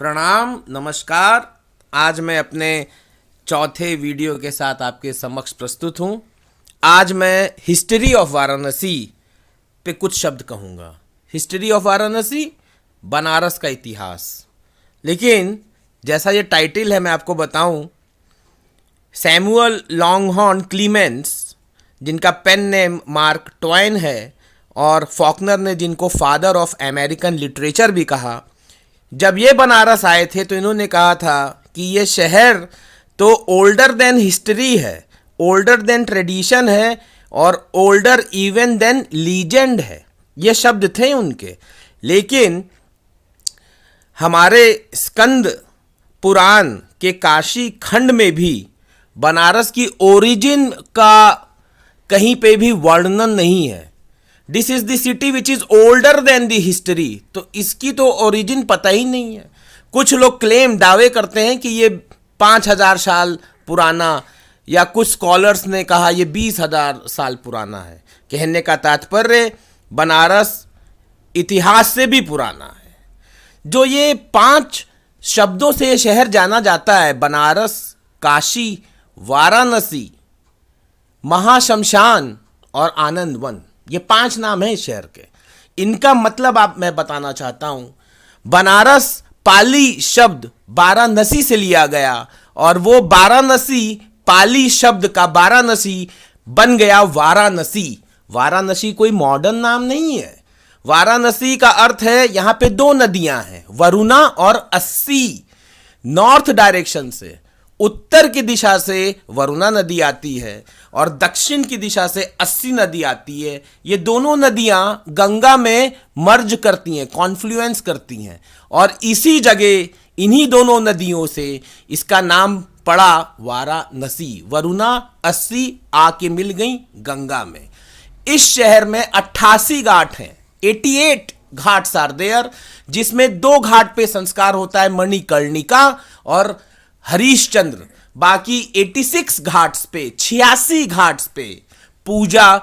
प्रणाम, नमस्कार। आज मैं अपने चौथे वीडियो के साथ आपके समक्ष प्रस्तुत हूँ। आज मैं हिस्ट्री ऑफ वाराणसी पे कुछ शब्द कहूँगा। हिस्ट्री ऑफ वाराणसी, बनारस का इतिहास। लेकिन जैसा ये टाइटल है, मैं आपको बताऊँ, सैमुअल लॉन्गहॉर्न क्लीमेंस, जिनका पेन नेम मार्क ट्वेन है, और फॉकनर ने जिनको फादर ऑफ अमेरिकन लिटरेचर भी कहा, जब ये बनारस आए थे तो इन्होंने कहा था कि ये शहर तो ओल्डर देन हिस्ट्री है, ओल्डर देन ट्रेडिशन है, और ओल्डर इवन देन लीजेंड है। ये शब्द थे उनके। लेकिन हमारे स्कंद पुराण के काशी खंड में भी बनारस की ओरिजिन का कहीं पे भी वर्णन नहीं है। This is the city which is older than the history. तो इसकी तो ओरिजिन पता ही नहीं है। कुछ लोग क्लेम, दावे करते हैं कि ये 5000 साल पुराना, या कुछ स्कॉलर्स ने कहा ये 20,000 साल पुराना है। कहने का तात्पर्य, बनारस इतिहास से भी पुराना है। जो ये 5 शब्दों से ये शहर जाना जाता है, बनारस, काशी, वाराणसी, महाशमशान और आनंद वन, ये 5 नाम हैं इस शहर के। इनका मतलब मैं बताना चाहता हूं। बनारस पाली शब्द वाराणसी से लिया गया, और वो वाराणसी पाली शब्द का वाराणसी बन गया वाराणसी। वाराणसी कोई मॉडर्न नाम नहीं है। वाराणसी का अर्थ है यहां पे 2 नदियां हैं, वरुणा और अस्सी। नॉर्थ डायरेक्शन से, उत्तर की दिशा से वरुणा नदी आती है, और दक्षिण की दिशा से अस्सी नदी आती है। ये दोनों नदियां गंगा में मर्ज करती हैं, कॉन्फ्लुएंस करती हैं, और इसी जगह इन्हीं दोनों नदियों से इसका नाम पड़ा वाराणसी। वरुणा अस्सी आके मिल गई गंगा में। इस शहर में 88 घाट हैं, 88 घाट्स आर देयर, जिसमें 2 घाट पे संस्कार होता है, मणिकर्णिका और हरिश्चंद्र। बाकी 86 घाट्स पे, 86 घाट्स पे पूजा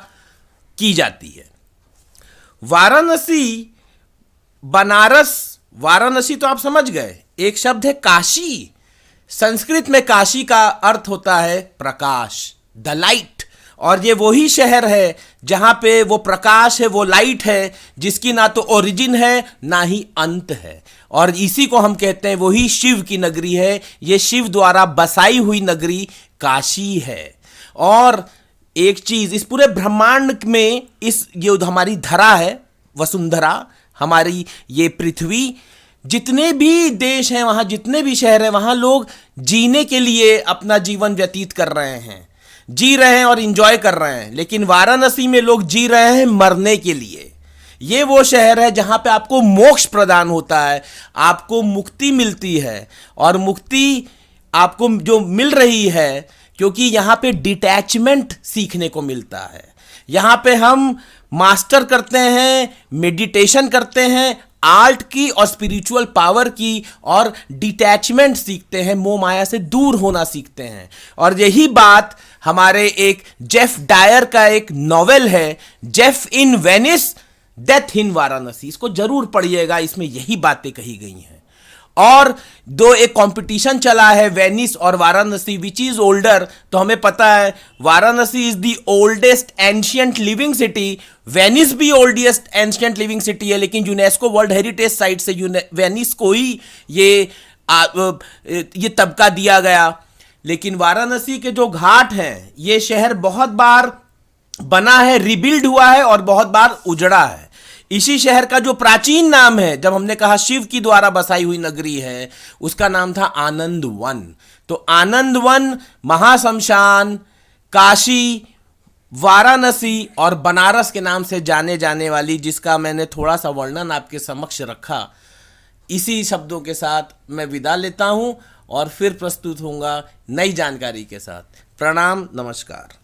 की जाती है। वाराणसी, बनारस, वाराणसी तो आप समझ गए। एक शब्द है काशी। संस्कृत में काशी का अर्थ होता है प्रकाश, द लाइट। और ये वही शहर है जहां पे वो प्रकाश है, वो लाइट है, जिसकी ना तो ओरिजिन है ना ही अंत है। और इसी को हम कहते हैं, वही शिव की नगरी है। ये शिव द्वारा बसाई हुई नगरी काशी है। और एक चीज, इस पूरे ब्रह्मांड में, ये हमारी धरा है, वसुंधरा, हमारी ये पृथ्वी, जितने भी देश हैं वहां, जितने भी शहर हैं वहां, लोग जीने के लिए अपना जीवन व्यतीत कर रहे हैं, जी रहे हैं और इंजॉय कर रहे हैं। लेकिन वाराणसी में लोग जी रहे हैं मरने के लिए। ये वो शहर है जहां पे आपको मोक्ष प्रदान होता है, आपको मुक्ति मिलती है। और मुक्ति आपको जो मिल रही है क्योंकि यहां पे डिटैचमेंट सीखने को मिलता है। यहां पे हम मास्टर करते हैं, मेडिटेशन करते हैं, आर्ट की और स्पिरिचुअल पावर की, और डिटैचमेंट सीखते हैं, मोह माया से दूर होना सीखते हैं। और यही बात हमारे एक जेफ डायर का एक नॉवेल है, Jeff in Venice, death in Varanasi. इसको जरूर पढ़िएगा, इसमें यही बातें कही गई हैं। और एक कंपटीशन चला है, वेनिस और वाराणसी, विच इज ओल्डर। तो हमें पता है Varanasi is the oldest ancient living city, Venice भी ओल्डेस्ट एंशियंट लिविंग सिटी है। लेकिन यूनेस्को वर्ल्ड हेरिटेज साइट से वेनिस को ही ये तबका दिया गया। लेकिन वाराणसी के जो घाट हैं, ये शहर बहुत बार बना है, रिबिल्ड हुआ है, और बहुत बार उजड़ा है। इसी शहर का जो प्राचीन नाम है, जब हमने कहा शिव की द्वारा बसाई हुई नगरी है, उसका नाम था आनंद वन। तो आनंद वन, महाशमशान, काशी, वाराणसी और बनारस के नाम से जाने जाने वाली, जिसका मैंने थोड़ा सा वर्णन आपके समक्ष रखा, इसी शब्दों के साथ मैं विदा लेता हूं और फिर प्रस्तुत होऊंगा नई जानकारी के साथ। प्रणाम, नमस्कार।